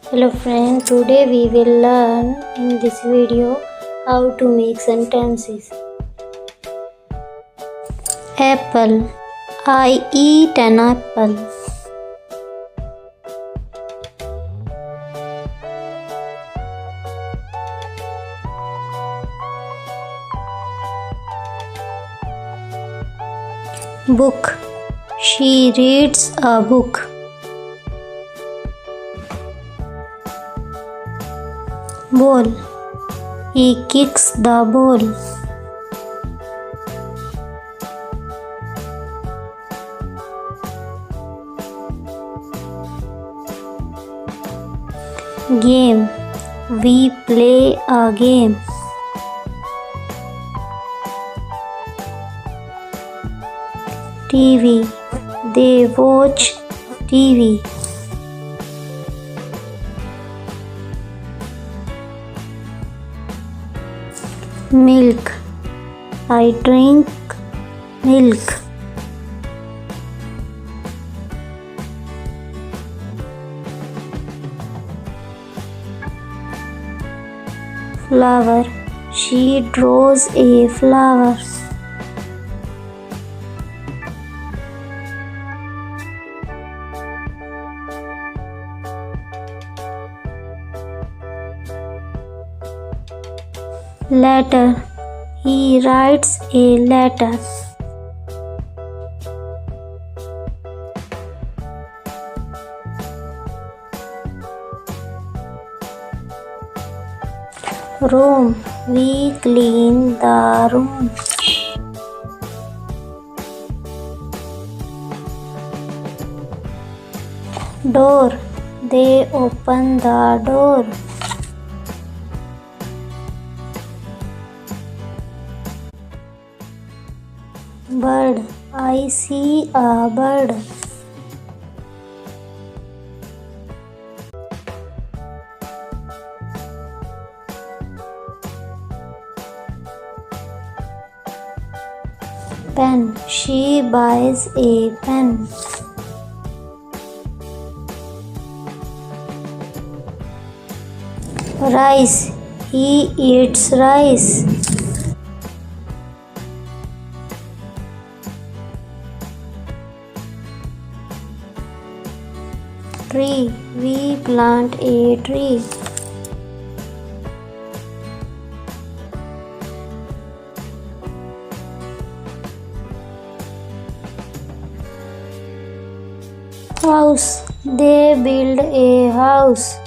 Hello friend, today we will learn in this video how to make sentences. Apple. I eat an apple. Book. She reads a book. Ball. He kicks the ball. Game. We play a game. TV. They watch TV. Milk. I drink milk. Flower. She draws a flower. Letter. He writes a letter. Room. We clean the room. Door. They open the door. Bird. I see a bird. Pen. She buys a pen. Rice. He eats rice. Tree. We plant a tree. House. They build a house.